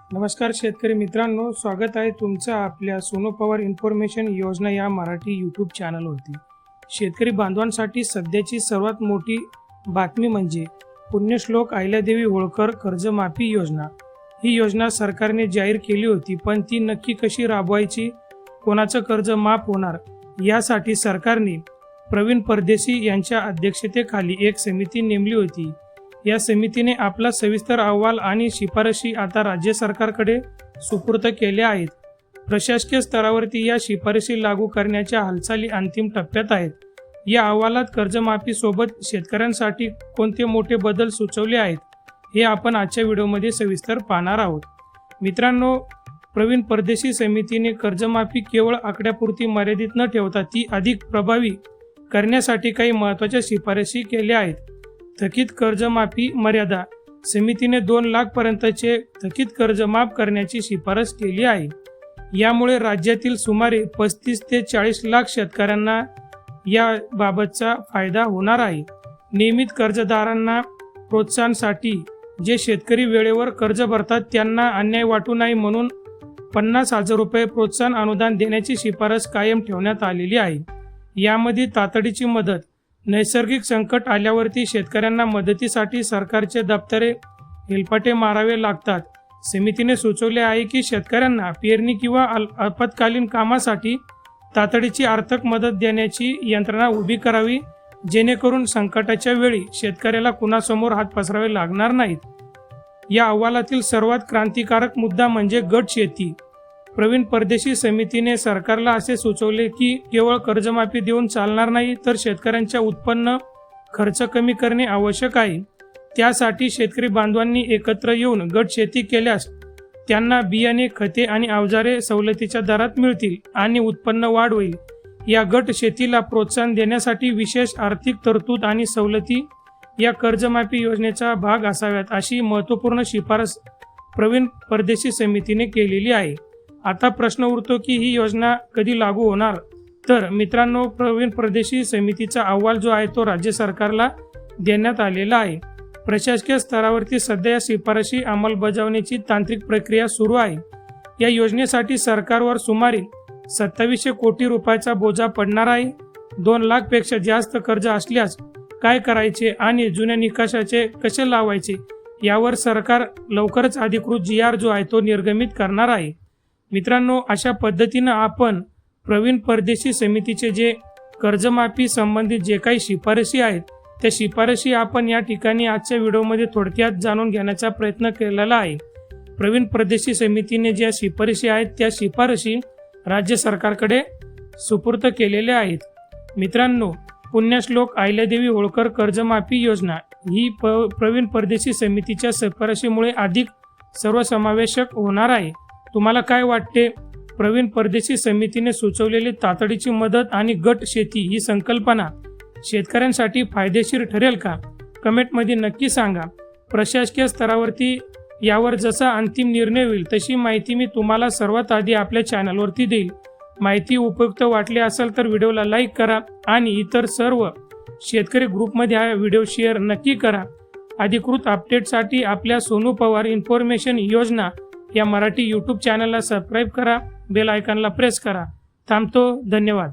नमस्कार शेतकरी मित्रांनो, स्वागत आहे तुमचं आपल्या सोनू पवार इन्फॉर्मेशन योजना या मराठी यूट्यूब चॅनलवरती। शेतकरी बांधवांसाठी सध्याची सर्वात मोठी बातमी म्हणजे पुण्यश्लोक अहिल्यादेवी होळकर कर्जमाफी योजना। ही योजना सरकारने जाहीर केली होती, पण ती नक्की कशी राबवायची, कोणाचं कर्ज माफ होणार, यासाठी सरकारने प्रवीण परदेशी यांच्या अध्यक्षतेखाली एक समिती नेमली होती। या समितीने आपला सविस्तर अहवाल आणि शिफारशी आता राज्य सरकारकडे सुपूर्द केल्या आहेत। प्रशासकीय स्तरावरती या शिफारशी लागू करण्याच्या हालचाली अंतिम टप्प्यात आहेत। या अहवालात कर्जमाफी सोबत शेतकऱ्यांसाठी कोणते मोठे बदल सुचवले आहेत हे आपण आजच्या व्हिडिओमध्ये सविस्तर पाहणार आहोत। मित्रांनो, प्रवीण परदेशी समितीने कर्जमाफी केवळ आकड्यापुरती मर्यादित न ठेवता ती अधिक प्रभावी करण्यासाठी काही महत्त्वाच्या शिफारशी केल्या आहेत। थकीत कर्जमाफी मर्यादा समितीने 2 लाख पर्यंतचे थकीत कर्ज माफ करण्याची शिफारस केली आहे। यामुळे राज्यातील सुमारे 35 ते 40 लाख शेतकऱ्यांना याबाबतचा फायदा होणार आहे। नियमित कर्जदारांना प्रोत्साहनासाठी जे शेतकरी वेळेवर कर्ज भरतात त्यांना अन्याय वाटू नये म्हणून 50,000 रुपये प्रोत्साहन अनुदान देण्याची शिफारस कायम ठेवण्यात आलेली आहे। यामध्ये तातडीची मदत, नैसर्गिक संकट आल्यावरती शेतकऱ्यांना मदतीसाठी सरकारचे दप्तरे हेलपाटे मारावे लागतात। समितीने सुचवले आहे की शेतकऱ्यांना पेरणी किंवा आपत्कालीन कामासाठी तातडीची आर्थिक मदत देण्याची यंत्रणा उभी करावी, जेणेकरून संकटाच्या वेळी शेतकऱ्याला कुणासमोर हात पसरावे लागणार नाहीत। या अहवालातील सर्वात क्रांतिकारक मुद्दा म्हणजे गट शेती। प्रवीण परदेशी समितीने सरकारला असे सुचवले की केवळ कर्जमाफी देऊन चालणार नाही, तर शेतकऱ्यांच्या उत्पन्न खर्च कमी करणे आवश्यक आहे। त्यासाठी शेतकरी बांधवांनी एकत्र येऊन गट शेती केल्यास त्यांना बियाणे, खते आणि अवजारे सवलतीच्या दरात मिळतील आणि उत्पन्न वाढ होईल। या गट शेतीला प्रोत्साहन देण्यासाठी विशेष आर्थिक तरतूद आणि सवलती या कर्जमाफी योजनेचा भाग असाव्यात, अशी महत्त्वपूर्ण शिफारस प्रवीण परदेशी समितीने केलेली आहे। आता प्रश्न उरतो की ही योजना कधी लागू होणार। तर मित्रांनो, प्रवीण परदेशी समितीचा अहवाल जो आहे तो राज्य सरकारला देण्यात आलेला आहे। प्रशासकीय स्तरावरती सध्या या शिफारशी अंमलबजावणीची तांत्रिक प्रक्रिया सुरू आहे। या योजनेसाठी सरकारवर सुमारे 2700 कोटी रुपयाचा बोजा पडणार आहे। 2 लाखपेक्षा जास्त कर्ज असल्यास काय करायचे आणि जुन्या निकषाचे कसे लावायचे यावर सरकार लवकरच अधिकृत GR जो आहे तो निर्गमित करणार आहे। मित्रांनो, अशा पद्धतीनं आपण प्रवीण परदेशी समितीचे जे कर्जमाफी संबंधित जे काही शिफारशी आहेत त्या शिफारशी आपण या ठिकाणी आजच्या व्हिडिओमध्ये थोडक्यात जाणून घेण्याचा प्रयत्न केलेला आहे। प्रवीण परदेशी समितीने ज्या शिफारशी आहेत त्या शिफारशी राज्य सरकारकडे सुपूर्द केलेल्या आहेत। मित्रांनो, पुण्यश्लोक अहिल्यादेवी होळकर कर्जमाफी योजना ही प्रवीण परदेशी समितीच्या शिफारशीमुळे अधिक सर्वसमावेशक होणार आहे। तुम्हाला काय वाटते? प्रवीण परदेशी समितीने सुचवलेली तातडीची मदत आणि गट शेती ही संकल्पना शेतकऱ्यांसाठी फायदेशीर ठरेल का? कमेंटमध्ये नक्की सांगा। प्रशासकीय स्तरावरती यावर जसा अंतिम निर्णय होईल तशी माहिती मी तुम्हाला सर्वात आधी आपल्या चॅनलवरती देईल। माहिती उपयुक्त वाटली असेल तर व्हिडिओला लाईक करा आणि इतर सर्व शेतकरी ग्रुपमध्ये हा व्हिडिओ शेअर नक्की करा। अधिकृत अपडेटसाठी आपल्या सोनू पवार इन्फॉर्मेशन योजना या मराठी यूट्यूब चॅनलला सबस्क्राईब करा, बेल आयकॉनला प्रेस करा। थांबतो, धन्यवाद।